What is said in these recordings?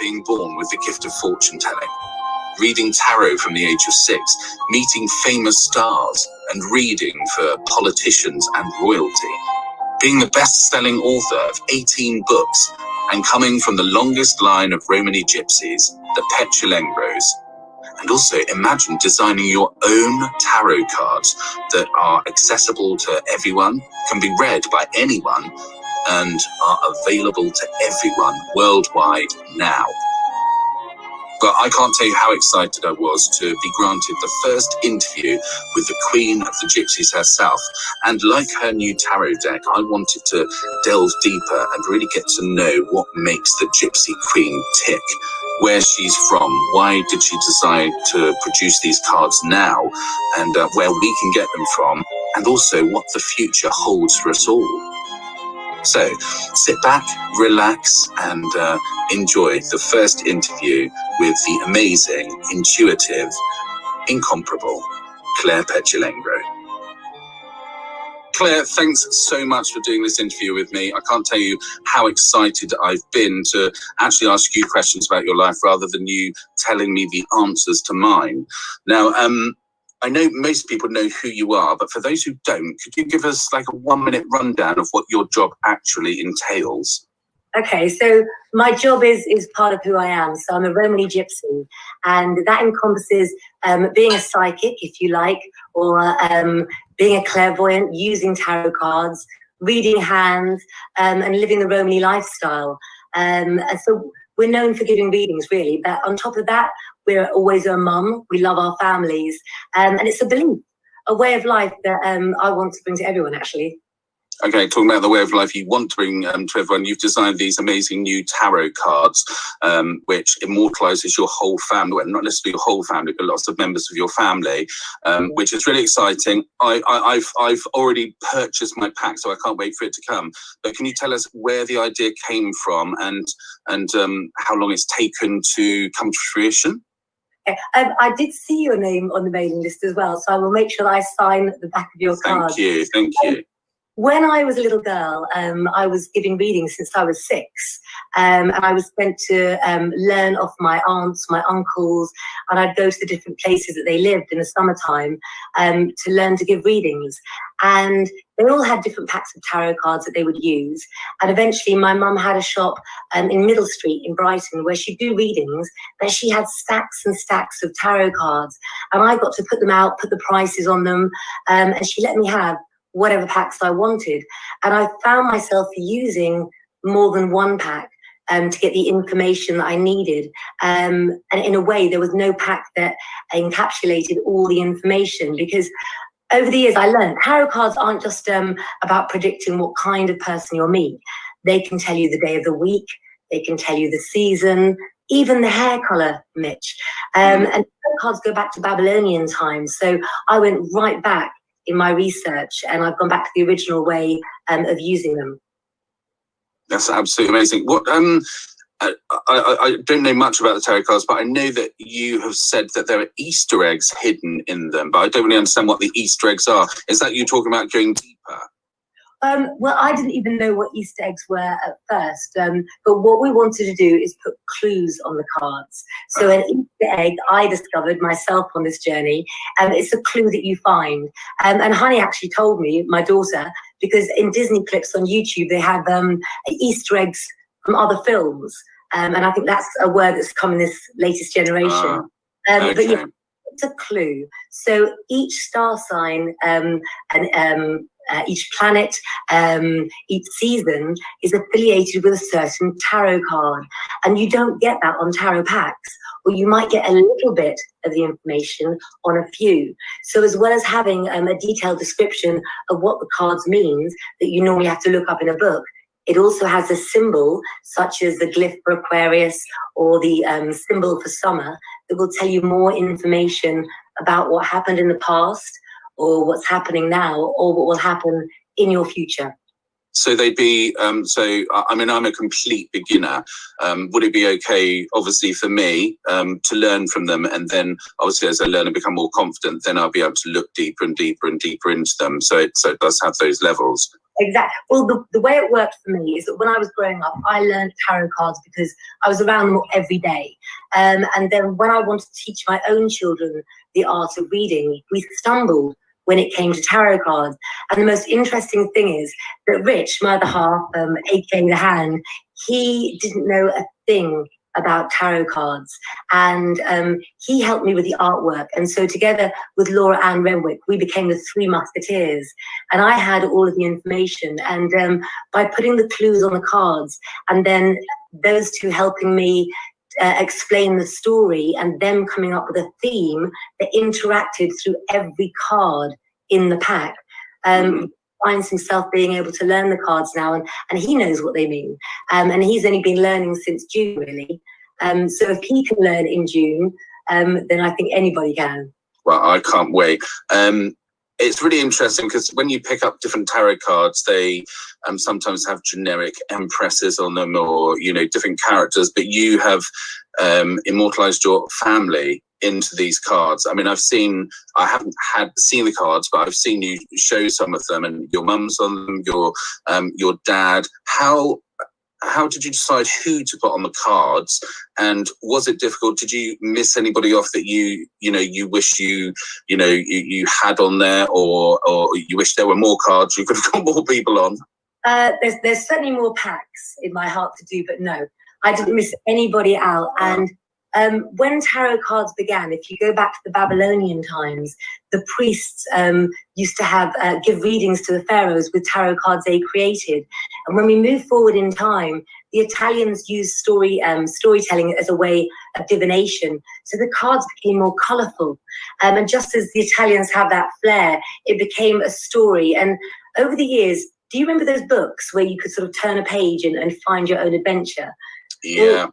being born with the gift of fortune telling, reading tarot from the age of 6, meeting famous stars, and reading for politicians and royalty, being the best-selling author of 18 books, and coming from the longest line of Romany Gypsies, the Petulengros. And also imagine designing your own tarot cards that are accessible to everyone, can be read by anyone, and are available to everyone worldwide now. But I can't tell you how excited I was to be granted the first interview with the Queen of the Gypsies herself. And like her new tarot deck, I wanted to delve deeper and really get to know what makes the Gypsy Queen tick, where she's from, why did she decide to produce these cards now, and where we can get them from, and also what the future holds for us all. So sit back, relax, and enjoy the first interview with the amazing, intuitive, incomparable Claire Petulengro. Claire, thanks so much for doing this interview with me. I can't tell you how excited I've been to actually ask you questions about your life rather than you telling me the answers to mine. Now, I know most people know who you are, but for those who don't, could you give us like a 1-minute rundown of what your job actually entails? Okay, so my job is part of who I am. So I'm a Romany Gypsy, and that encompasses being a psychic, if you like, or being a clairvoyant, using tarot cards, reading hands, and living the Romany lifestyle. And so we're known for giving readings, really. But on top of that, we're always a mum. We love our families. And it's a belief, a way of life that I want to bring to everyone, actually. Okay, talking about the way of life you want to bring to everyone, you've designed these amazing new tarot cards, which immortalizes your whole family, well, not necessarily your whole family, but lots of members of your family, which is really exciting. I've already purchased my pack, so I can't wait for it to come. But can you tell us where the idea came from and how long it's taken to come to fruition? I did see your name on the mailing list as well, so I will make sure I sign the back of your card. Thank you. When I was a little girl, I was giving readings since I was 6, and I was meant to learn off my aunts, my uncles, and I'd go to the different places that they lived in the summertime to learn to give readings. And they all had different packs of tarot cards that they would use. And eventually my mum had a shop in Middle Street in Brighton where she'd do readings, but she had stacks and stacks of tarot cards. And I got to put them out, put the prices on them, and she let me have whatever packs I wanted. And I found myself using more than one pack to get the information that I needed. And in a way, there was no pack that encapsulated all the information, because over the years I learned tarot cards aren't just about predicting what kind of person you'll meet. They can tell you the day of the week, they can tell you the season, even the hair color, Mitch. And tarot cards go back to Babylonian times. So I went right back in my research, and I've gone back to the original way of using them. That's absolutely amazing. What I don't know much about the tarot cards, but I know that you have said that there are Easter eggs hidden in them, but I don't really understand what the Easter eggs are. Is that you talking about going deeper? Well, I didn't even know what Easter eggs were at first, but what we wanted to do is put clues on the cards. So an Easter egg I discovered myself on this journey, and it's a clue that you find. And Honey actually told me, my daughter, because in Disney clips on YouTube, they have Easter eggs from other films. And I think that's a word that's come in this latest generation. Okay. But yeah, it's a clue. So each star sign each planet, each season is affiliated with a certain tarot card. And you don't get that on tarot packs, or you might get a little bit of the information on a few. So as well as having a detailed description of what the cards means that you normally have to look up in a book, it also has a symbol, such as the glyph for Aquarius or the symbol for summer, that will tell you more information about what happened in the past, or what's happening now, or what will happen in your future. So they'd be, I mean, I'm a complete beginner. Would it be okay, obviously, for me to learn from them? And then, obviously, as I learn and become more confident, then I'll be able to look deeper and deeper and deeper into them. So it does have those levels. Exactly. Well, the way it worked for me is that when I was growing up, I learned tarot cards because I was around them every day. And then when I wanted to teach my own children the art of reading, we stumbled when it came to tarot cards. And the most interesting thing is that Rich, my other half, aka the hand, he didn't know a thing about tarot cards, and he helped me with the artwork. And so together with Laura Ann Renwick, we became the Three Musketeers, and I had all of the information. And by putting the clues on the cards and then those two helping me explain the story and them coming up with a theme that interacted through every card in the pack, finds himself being able to learn the cards now, and he knows what they mean. And he's only been learning since June, really. So if he can learn in June, then I think anybody can. Well, I can't wait. It's really interesting because when you pick up different tarot cards, they sometimes have generic empresses on them, or different characters. But you have immortalized your family into these cards. I mean, I haven't seen the cards, but I've seen you show some of them, and your mum's on them, your dad. How did you decide who to put on the cards, and was it difficult? Did you miss anybody off that you wish you had on there, or you wish there were more cards you could have got more people on? There's certainly more packs in my heart to do, but no, I didn't miss anybody out. And when tarot cards began, if you go back to the Babylonian times, the priests used to give readings to the pharaohs with tarot cards they created. And when we move forward in time, the Italians used storytelling as a way of divination. So the cards became more colourful. And just as the Italians have that flair, it became a story. And over the years, do you remember those books where you could sort of turn a page and find your own adventure? Yeah.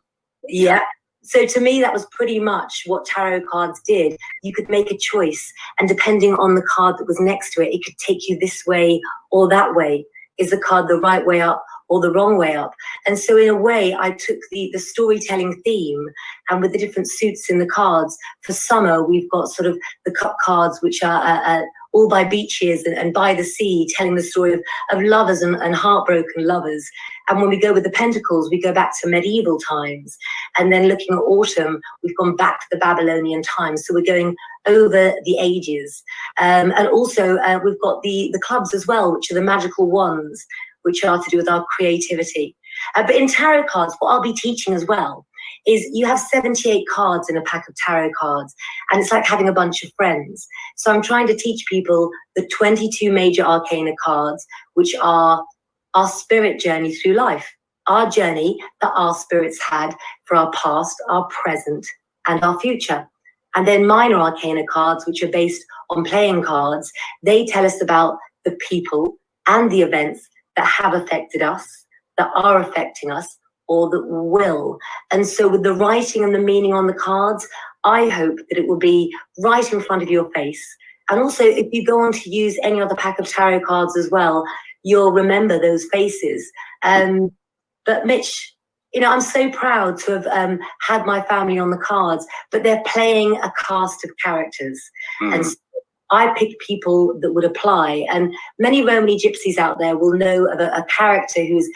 Yeah. So to me, that was pretty much what tarot cards did. You could make a choice, and depending on the card that was next to it, it could take you this way or that way. Is the card the right way up or the wrong way up? And so in a way, I took the storytelling theme, and with the different suits in the cards, for summer, we've got sort of the cup cards, which are all by beaches and by the sea, telling the story of lovers and heartbroken lovers. And when we go with the pentacles, we go back to medieval times. And then looking at autumn, we've gone back to the Babylonian times. So we're going over the ages. And also we've got the clubs as well, which are the magical wands, which are to do with our creativity. But in tarot cards, what I'll be teaching as well is you have 78 cards in a pack of tarot cards, and it's like having a bunch of friends. So I'm trying to teach people the 22 major arcana cards, which are our spirit journey through life, our journey that our spirits had for our past, our present, and our future. And then minor arcana cards, which are based on playing cards, they tell us about the people and the events that have affected us, that are affecting us, or that will. And so with the writing and the meaning on the cards, I hope that it will be right in front of your face. And also, if you go on to use any other pack of tarot cards as well, you'll remember those faces. But Mitch, I'm so proud to have had my family on the cards, but they're playing a cast of characters. And so I picked people that would apply. And many Romany gypsies out there will know of a character who's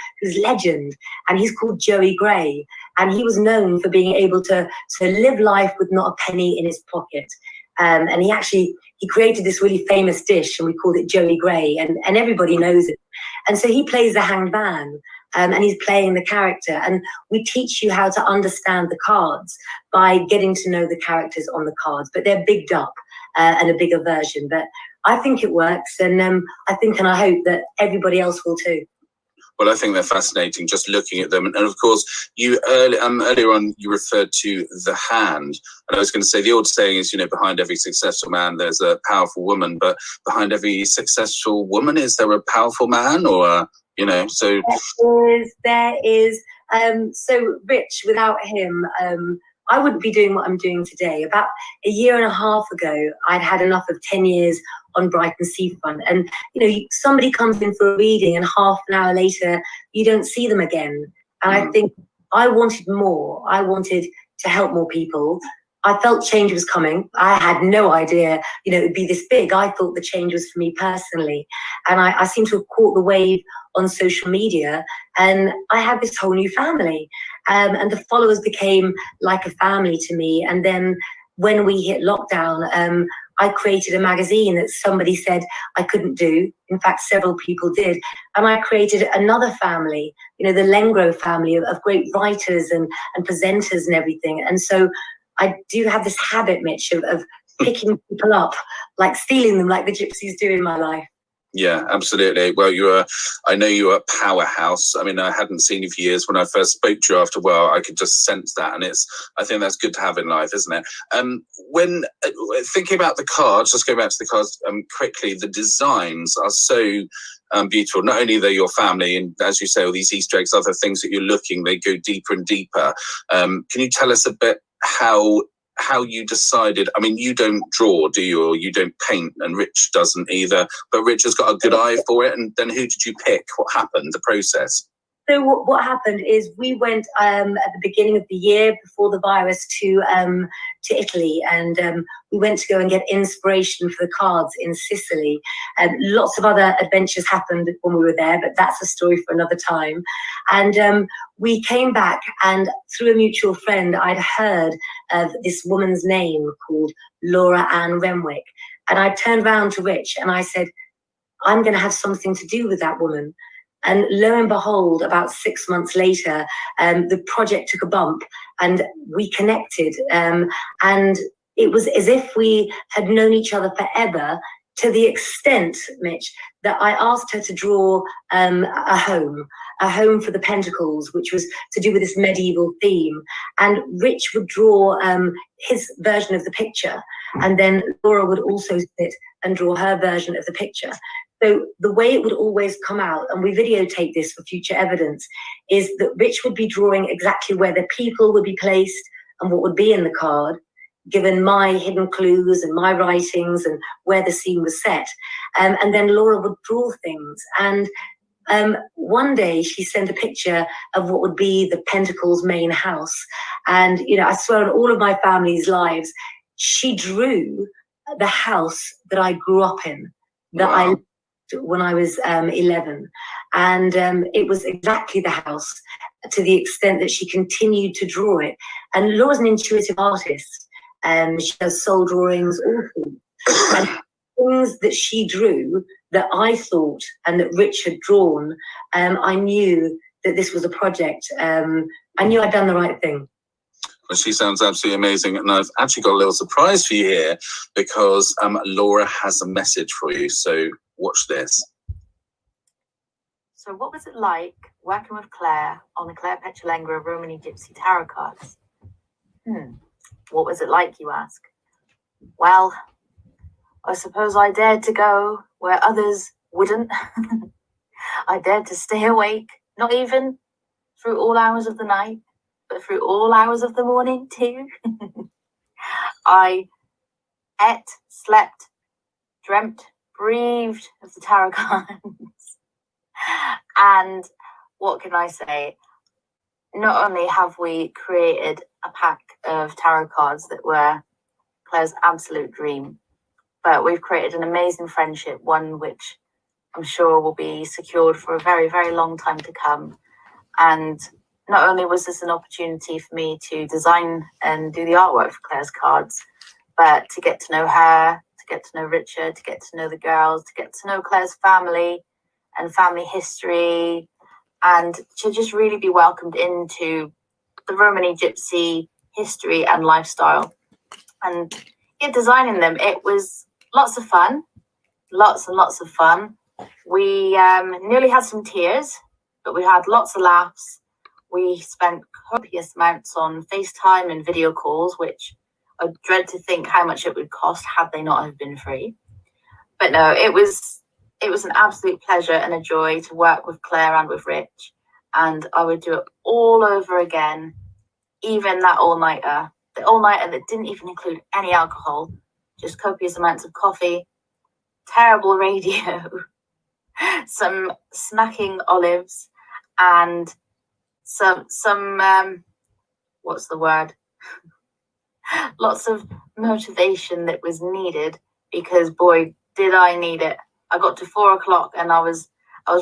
legend, and he's called Joey Gray. And he was known for being able to live life with not a penny in his pocket. And he created this really famous dish, and we called it Joey Gray, and everybody knows it. And so he plays the hanged man, and he's playing the character. And we teach you how to understand the cards by getting to know the characters on the cards, but they're bigged up and a bigger version. But I think it works, and I think and I hope that everybody else will too. Well, I think they're fascinating just looking at them. And of course, you earlier on, you referred to the hand. And I was going to say, the old saying is, behind every successful man, there's a powerful woman. But behind every successful woman, is there a powerful man? Or, so... There is. So Rich, without him, I wouldn't be doing what I'm doing today. About a year and a half ago, I'd had enough of 10 years on Brighton seafront. And, somebody comes in for a reading and half an hour later, you don't see them again. And I think I wanted more. I wanted to help more people. I felt change was coming. I had no idea, it would be this big. I thought the change was for me personally. And I seem to have caught the wave on social media, and I had this whole new family. And the followers became like a family to me. And then when we hit lockdown, I created a magazine that somebody said I couldn't do. In fact, several people did. And I created another family, the Lengro family of great writers and presenters and everything. And so I do have this habit, Mitch, of picking people up, like stealing them, like the gypsies do in my life. Yeah, absolutely. Well, I know you're a powerhouse. I mean, I hadn't seen you for years. When I first spoke to you after a while, I could just sense that. And I think that's good to have in life, isn't it? When thinking about the cards, just go back to the cards quickly, the designs are so beautiful. Not only they're your family, and as you say, all these Easter eggs, other things that you're looking, they go deeper and deeper. Can you tell us a bit how you decided? I mean, you don't draw, do you? Or you don't paint, and Rich doesn't either. But Rich has got a good eye for it. And then who did you pick? What happened? The process? So what happened is we went at the beginning of the year before the virus to Italy, and we went to go and get inspiration for the cards in Sicily. Lots of other adventures happened when we were there, but that's a story for another time. And we came back, and through a mutual friend, I'd heard of this woman's name called Laura Ann Renwick. And I turned round to Rich and I said, I'm going to have something to do with that woman. And lo and behold, about 6 months later, the project took a bump and we connected. And it was as if we had known each other forever, to the extent, Mitch, that I asked her to draw a home for the Pentacles, which was to do with this medieval theme. And Rich would draw his version of the picture. And then Laura would also sit and draw her version of the picture. So the way it would always come out, and we videotape this for future evidence, is that Rich would be drawing exactly where the people would be placed and what would be in the card, given my hidden clues and my writings and where the scene was set. And then Laura would draw things. And one day she sent a picture of what would be the Pentacles main house. And, I swear on all of my family's lives, she drew the house that I grew up in, that I lived when I was 11. And it was exactly the house, to the extent that she continued to draw it. And Laura's an intuitive artist. She does soul drawings, all things. And things that she drew that I thought and that Rich had drawn, I knew that this was a project. I knew I'd done the right thing. Well, she sounds absolutely amazing. And I've actually got a little surprise for you here, because Laura has a message for you. So watch this. So what was it like working with Claire on the Claire Petulengro Romany Gypsy tarot cards? What was it like, you ask? Well, I suppose I dared to go where others wouldn't. I dared to stay awake, not even through all hours of the night, but through all hours of the morning too. I ate, slept, dreamt, breathed of the tarot cards. And what can I say? Not only have we created a pack of tarot cards that were Claire's absolute dream, but we've created an amazing friendship, one which I'm sure will be secured for a very, very long time to come. And not only was this an opportunity for me to design and do the artwork for Claire's cards, but to get to know her, to get to know Richard, to get to know the girls, to get to know Claire's family and family history, and to just really be welcomed into the Romany Gypsy history and lifestyle. And designing them, it was lots of fun, lots and lots of fun. We nearly had some tears, but we had lots of laughs. We spent copious amounts on FaceTime and video calls, which I dread to think how much it would cost had they not have been free. But no, it was an absolute pleasure and a joy to work with Claire and with Rich. And I would do it all over again, even that all-nighter. The all-nighter that didn't even include any alcohol, just copious amounts of coffee, terrible radio, some smacking olives, and some what's the word? lots of motivation that was needed, because boy, did I need it. I got to 4 o'clock and I was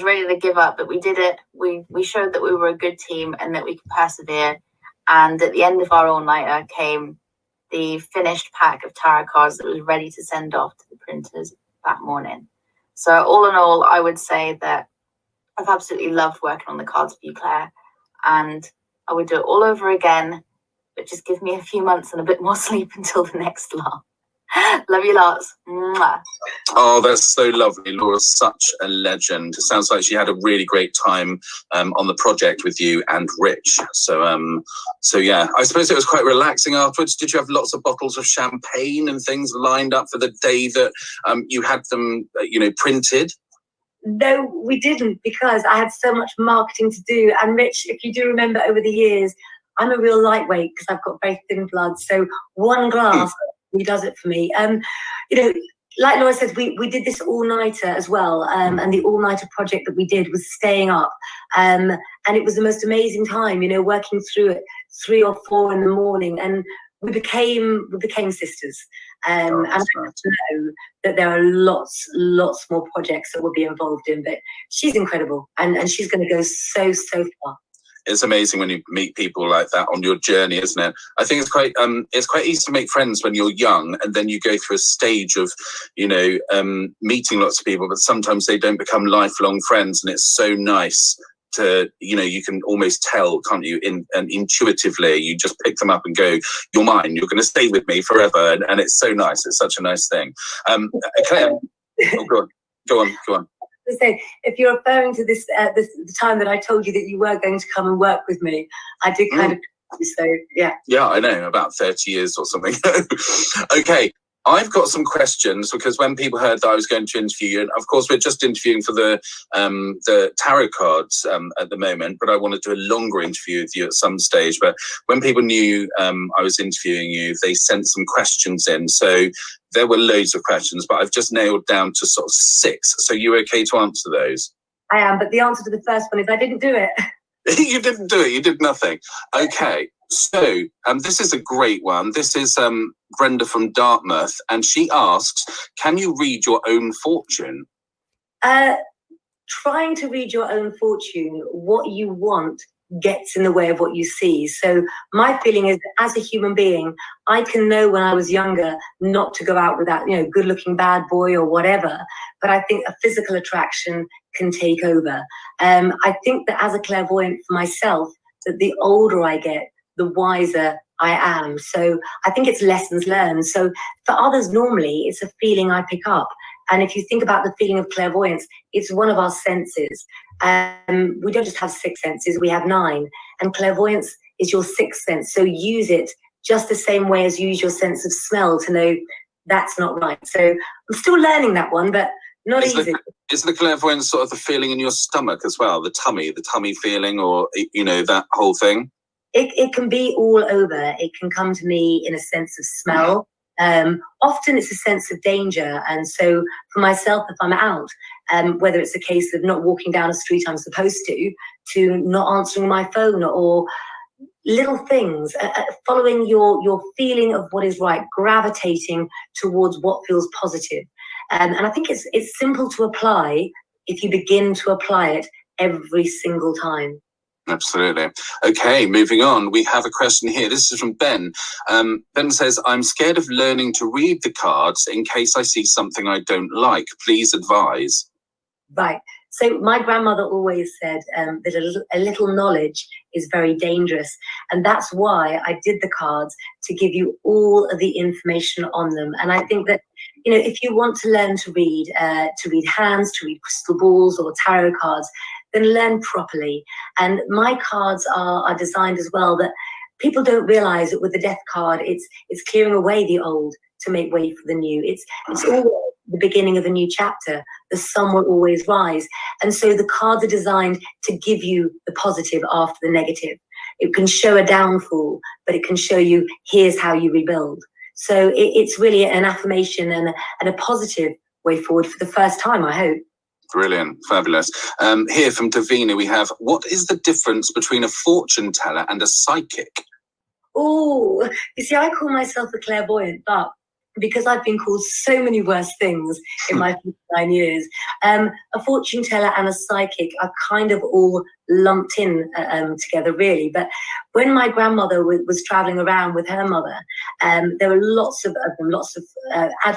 ready to give up, but we did it. We showed that we were a good team and that we could persevere. And at the end of our all-nighter came the finished pack of tarot cards that was ready to send off to the printers that morning. So all in all, I would say that I've absolutely loved working on the cards for you, Claire, and I would do it all over again, but just give me a few months and a bit more sleep until the next lot. Love you lots. Mwah. Oh, that's so lovely. Laura's such a legend. It sounds like she had a really great time on the project with you and Rich. So yeah, I suppose it was quite relaxing afterwards. Did you have lots of bottles of champagne and things lined up for the day that you had them, printed? No, we didn't, because I had so much marketing to do. And Rich, if you do remember over the years, I'm a real lightweight because I've got very thin blood. So one glass he does it for me. Like Laura says, we did this all-nighter as well. And the all-nighter project that we did was staying up. And it was the most amazing time, working through it 3 or 4 in the morning. And we became sisters. And I know that there are lots more projects that we'll be involved in, but she's incredible, and she's going to go so far. It's amazing when you meet people like that on your journey, isn't it? I think it's quite easy to make friends when you're young, and then you go through a stage of, meeting lots of people, but sometimes they don't become lifelong friends, and it's so nice to, you can almost tell, can't you, and intuitively, you just pick them up and go, you're mine, you're going to stay with me forever, and it's so nice. It's such a nice thing. Claire, go on. So if you're referring to the time that I told you that you were going to come and work with me, I did kind of, so yeah. Yeah, I know, about 30 years or something. Okay. I've got some questions, because when people heard that I was going to interview you, and of course we're just interviewing for the tarot cards at the moment, but I want to do a longer interview with you at some stage. But when people knew I was interviewing you, they sent some questions in. So there were loads of questions, but I've just nailed down to sort of 6. So you okay to answer those? I am, but the answer to the first one is I didn't do it. You didn't do it. You did nothing. Okay. So this is a great one. This is Brenda from Dartmouth, and she asks, can you read your own fortune? Trying to read your own fortune, what you want gets in the way of what you see. So my feeling is that as a human being, I can know when I was younger not to go out with that, good looking bad boy or whatever. But I think a physical attraction can take over. I think that as a clairvoyant for myself, that the older I get, the wiser I am. So I think it's lessons learned. So for others, normally it's a feeling I pick up. And if you think about the feeling of clairvoyance, it's one of our senses. We don't just have 6 senses, we have 9. And clairvoyance is your 6th sense. So use it just the same way as you use your sense of smell to know that's not right. So I'm still learning that one, but not easy. Is the clairvoyance sort of the feeling in your stomach as well? The tummy feeling, or, that whole thing? It can be all over. It can come to me in a sense of smell. Often it's a sense of danger. And so for myself, if I'm out, whether it's a case of not walking down a street I'm supposed to not answering my phone, or little things, following your feeling of what is right, gravitating towards what feels positive. And I think it's simple to apply if you begin to apply it every single time. Absolutely. Okay, moving on. We have a question here. This is from Ben. Ben says, I'm scared of learning to read the cards in case I see something I don't like. Please advise. Right. So my grandmother always said that a little knowledge is very dangerous. And that's why I did the cards, to give you all of the information on them. And I think that, if you want to learn to read hands, to read crystal balls or tarot cards, then learn properly. And my cards are designed as well that people don't realize that with the death card, it's clearing away the old to make way for the new. It's always the beginning of a new chapter. The sun will always rise. And so the cards are designed to give you the positive after the negative. It can show a downfall, but it can show you, here's how you rebuild. So it's really an affirmation and a positive way forward for the first time, I hope. Brilliant. Fabulous. Here from Davina, we have, what is the difference between a fortune teller and a psychic? Oh, you see, I call myself a clairvoyant, but because I've been called so many worse things in my 59 years, a fortune teller and a psychic are kind of all lumped in together, really. But when my grandmother was traveling around with her mother, there were lots of them, lots of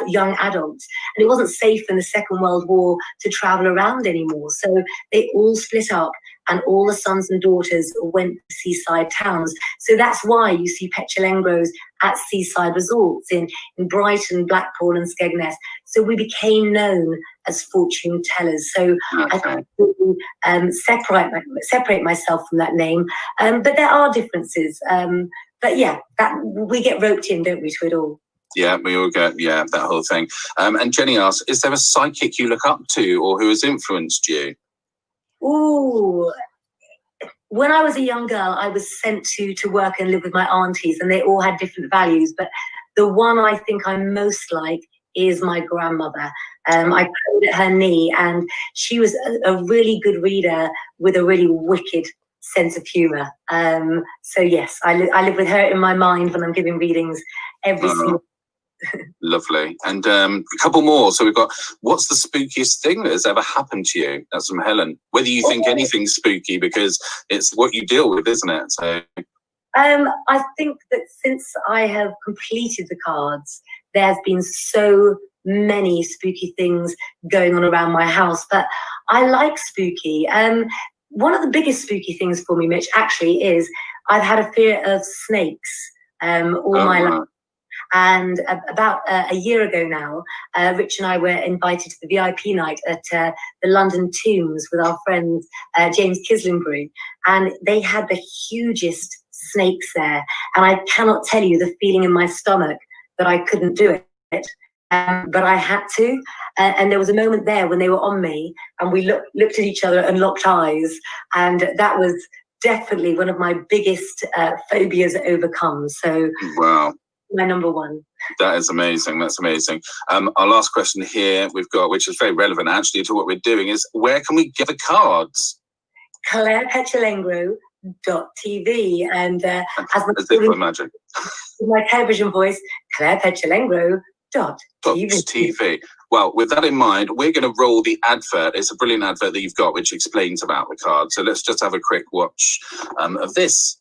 young adults, and it wasn't safe in the Second World War to travel around anymore. So they all split up, and all the sons and daughters went to seaside towns. So that's why you see Petulengros at seaside resorts in Brighton, Blackpool and Skegness. So we became known as fortune tellers. So I think separate myself from that name. But there are differences. But yeah, that we get roped in, don't we, to it all? Yeah, we all get, that whole thing. And Jenny asks, is there a psychic you look up to or who has influenced you? Ooh, when I was a young girl, I was sent to work and live with my aunties, and they all had different values. But the one I think I'm most like is my grandmother. I prayed at her knee, and she was a really good reader with a really wicked sense of humour. So yes, I live with her in my mind when I'm giving readings every single. Lovely. And a couple more. So we've got, what's the spookiest thing that has ever happened to you? That's from Helen. Whether you think anything's spooky, because it's what you deal with, isn't it? So I think that since I have completed the cards, there's been so many spooky things going on around my house, but I like spooky. One of the biggest spooky things for me, Mitch, actually is I've had a fear of snakes all my life. And about a year ago now, Rich and I were invited to the VIP night at the London Tombs with our friends James Kislinbury, and they had the hugest snakes there. And I cannot tell you the feeling in my stomach that I couldn't do it, but I had to. And there was a moment there when they were on me, and we looked at each other and locked eyes, and that was definitely one of my biggest phobias overcome. So wow. My number one. That is amazing. That's amazing. Our last question here we've got, which is very relevant actually to what we're doing, is where can we get the cards? ClairePetulengro.tv, and as if magic. With my television voice, ClairePetulengro.tv. Well, with that in mind, we're going to roll the advert. It's a brilliant advert that you've got, which explains about the cards. So let's just have a quick watch of this.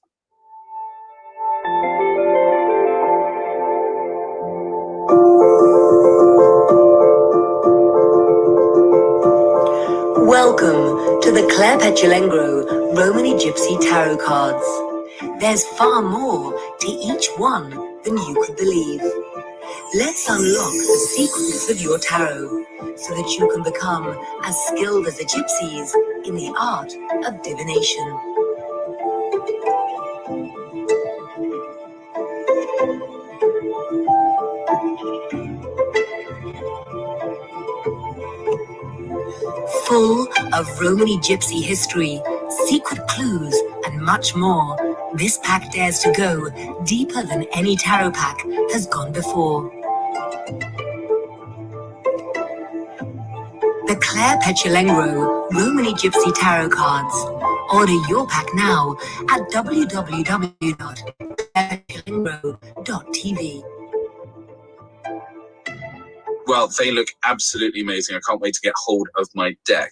Welcome to the Claire Petulengro Romany Gypsy Tarot cards. There's far more to each one than you could believe. Let's unlock the secrets of your tarot so that you can become as skilled as the gypsies in the art of divination. Full of Romany Gypsy history, secret clues, and much more, this pack dares to go deeper than any tarot pack has gone before. The Claire Petulengro Romany Gypsy Tarot Cards. Order your pack now at www.clairepetulengro.tv. Well, they look absolutely amazing. I can't wait to get hold of my deck.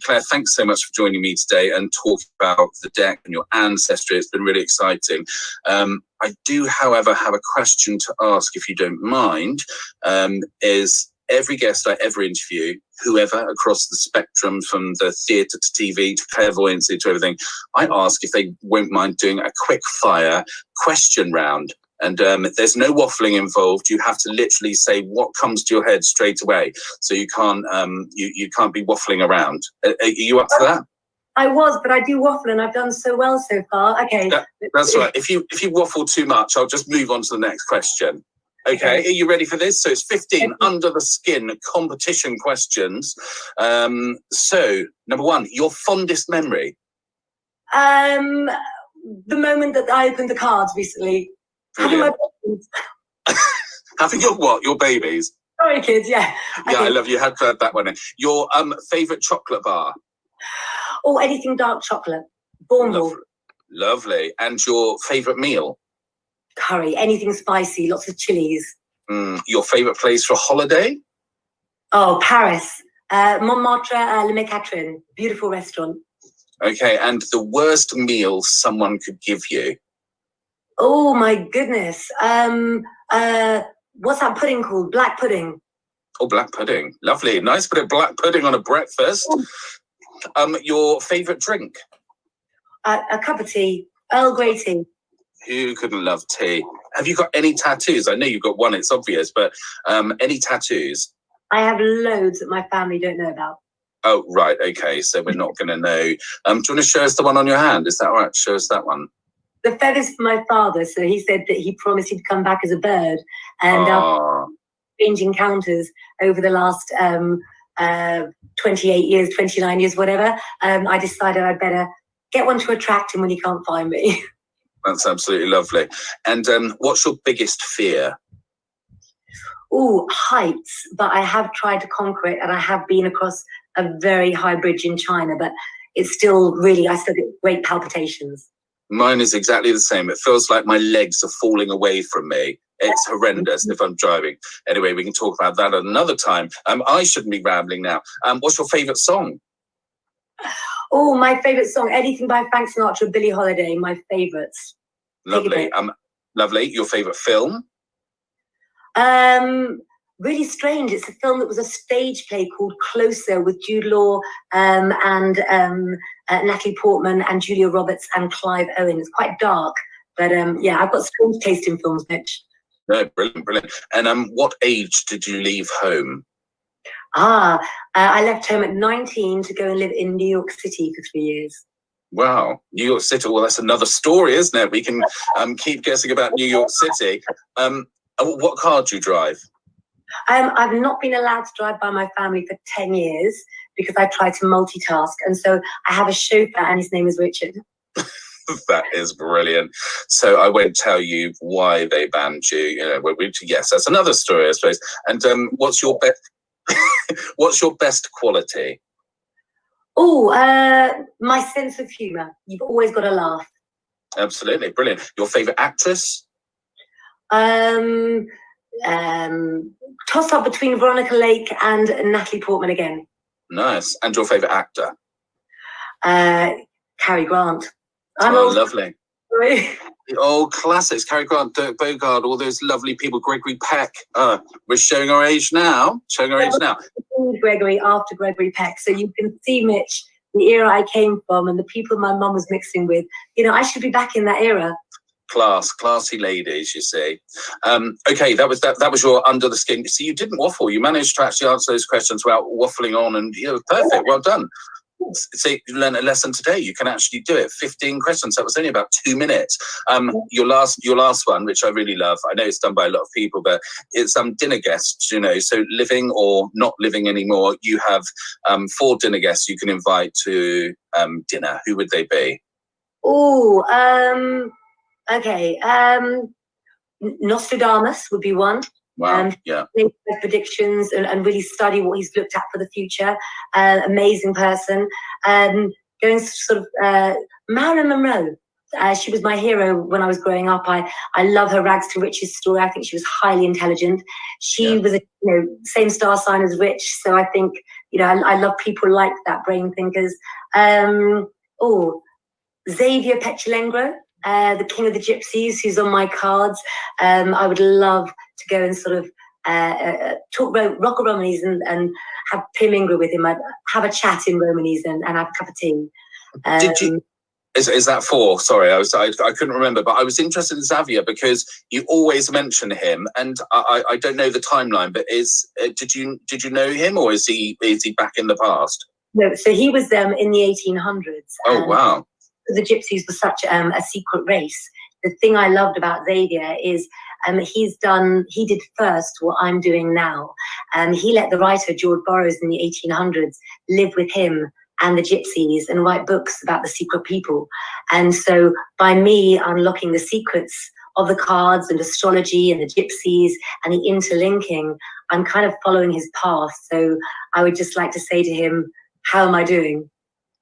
Claire, thanks so much for joining me today and talking about the deck and your ancestry. It's been really exciting. I do, however, have a question to ask, if you don't mind, is every guest I ever interview, whoever across the spectrum from the theatre to TV to clairvoyancy to everything, I ask if they won't mind doing a quick fire question round. And there's no waffling involved. You have to literally say what comes to your head straight away. So you can't you can't be waffling around. Are you up for that? I was, but I do waffle, and I've done so well so far. Okay. That's right. If you waffle too much, I'll just move on to the next question. Okay. Are you ready for this? So it's 15 under the skin competition questions. So number one, your fondest memory. The moment that I opened the cards recently. Having my babies. Having your what? Your babies? Sorry, kids, yeah. Yeah, okay. I love you. Had that one in. Your favourite chocolate bar? Oh, anything dark chocolate. Bourneville. Lovely. And your favourite meal? Curry, anything spicy, lots of chilies. Your favourite place for a holiday? Oh, Paris, Montmartre, Le Catherine, beautiful restaurant. Okay, and the worst meal someone could give you? Oh my goodness. What's that pudding called? Black pudding. Oh, black pudding. Lovely. Nice bit of black pudding on a breakfast. Your favourite drink? A cup of tea, Earl Grey tea. Who couldn't love tea? Have you got any tattoos? I know you've got one, it's obvious, but any tattoos? I have loads that my family don't know about. Oh, right. Okay. So we're not going to know. Do you want to show us the one on your hand? Is that all right? Show us that one. The feathers for my father. So he said that he promised he'd come back as a bird. And after strange encounters over the last 28 years, 29 years, whatever, I decided I'd better get one to attract him when he can't find me. That's absolutely lovely. And what's your biggest fear? Oh, heights. But I have tried to conquer it, and I have been across a very high bridge in China, but it's still really, I still get great palpitations. Mine is exactly the same. It feels like my legs are falling away from me. It's horrendous if I'm driving. Anyway, we can talk about that at another time. I shouldn't be rambling now. What's your favourite song? Oh, my favourite song, anything by Frank Sinatra, Billie Holiday, my favourites. Lovely. Lovely. Your favourite film? Really strange. It's a film that was a stage play called Closer with Jude Law and Natalie Portman and Julia Roberts and Clive Owen. It's quite dark, but yeah, I've got strange taste in films, Mitch. No, brilliant, brilliant. And what age did you leave home? I left home at 19 to go and live in New York City for 3 years. Wow, New York City. Well, that's another story, isn't it? We can keep guessing about New York City. What car do you drive? I've not been allowed to drive by my family for 10 years because I try to multitask. And so I have a chauffeur and his name is Richard. That is brilliant. So I won't tell you why they banned you. You know, yes, that's another story, I suppose. And what's your best quality? Oh, my sense of humour. You've always got to laugh. Absolutely, brilliant. Your favourite actress? Toss up between Veronica Lake and Natalie Portman again. Nice. And your favourite actor? Cary Grant. Lovely. Oh, classics. Cary Grant, Dirk Bogarde, all those lovely people. Gregory Peck. We're showing our age now. Gregory after Gregory Peck. So you can see, Mitch, the era I came from and the people my mum was mixing with. You know, I should be back in that era. Classy ladies, you see. Okay, that was your under the skin. See, you didn't waffle. You managed to actually answer those questions without waffling on, and perfect. Well done. See, you learned a lesson today. You can actually do it. 15 questions. That was only about 2 minutes. Your last one, which I really love. I know it's done by a lot of people, but it's dinner guests. You know, so living or not living anymore. You have 4 dinner guests you can invite to dinner. Who would they be? Oh, okay. Nostradamus would be one. Wow. Yeah. Make predictions and really study what he's looked at for the future. Amazing person. Going sort of Marilyn Monroe. She was my hero when I was growing up. I love her rags to riches story. I think she was highly intelligent. She was same star sign as Rich. So I think I love people like that, brain thinkers. Xavier Petulengro. The king of the Gypsies, who's on my cards. I would love to go and sort of talk about rock Romany's and have Petulengro with him. I'd have a chat in Romany's and have a cup of tea. Did you? Is that 4? Sorry, I couldn't remember, but I was interested in Xavier because you always mention him, and I don't know the timeline. But did you know him, or is he back in the past? No, so he was in the 1800s. Oh wow. The Gypsies were such a secret race. The thing I loved about Xavier is he did first what I'm doing now. He let the writer George Burroughs in the 1800s live with him and the Gypsies and write books about the secret people. And so by me unlocking the secrets of the cards and astrology and the Gypsies and the interlinking, I'm kind of following his path. So I would just like to say to him, how am I doing?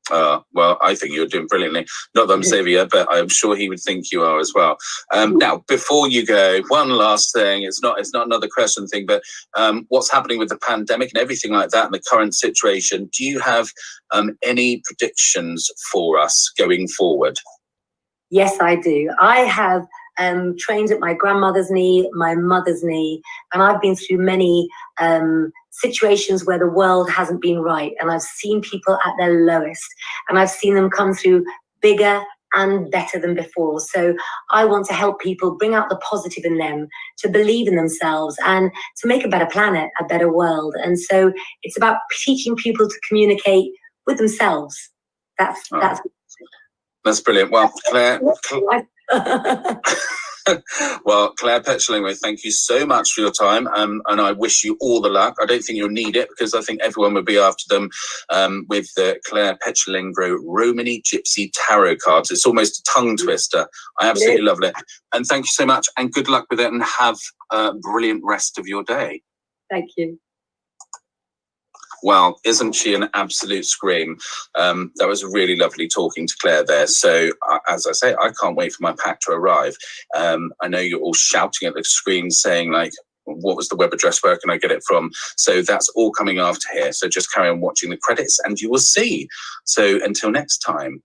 Well, I think you're doing brilliantly. Not that I'm Xavier, but I'm sure he would think you are as well. Now, before you go, one last thing. It's not another question thing, but what's happening with the pandemic and everything like that and the current situation? Do you have any predictions for us going forward? Yes, I do. I have trained at my grandmother's knee, my mother's knee, and I've been through many situations where the world hasn't been right, and I've seen people at their lowest, and I've seen them come through bigger and better than before. So I want to help people bring out the positive in them, to believe in themselves, and to make a better planet, a better world. And so it's about teaching people to communicate with themselves. That's brilliant. Well, Claire, well, Claire Petulengro, thank you so much for your time, and I wish you all the luck. I don't think you'll need it, because I think everyone will be after them with the Claire Petulengro Romany Gypsy Tarot cards. It's almost a tongue twister. I absolutely love it. And thank you so much, and good luck with it, and have a brilliant rest of your day. Thank you. Well, isn't she an absolute scream? That was really lovely talking to Claire there. So, as I say, I can't wait for my pack to arrive. I know you're all shouting at the screen saying, like, what was the web address? Where can I get it from? So that's all coming after here. So just carry on watching the credits and you will see. So until next time.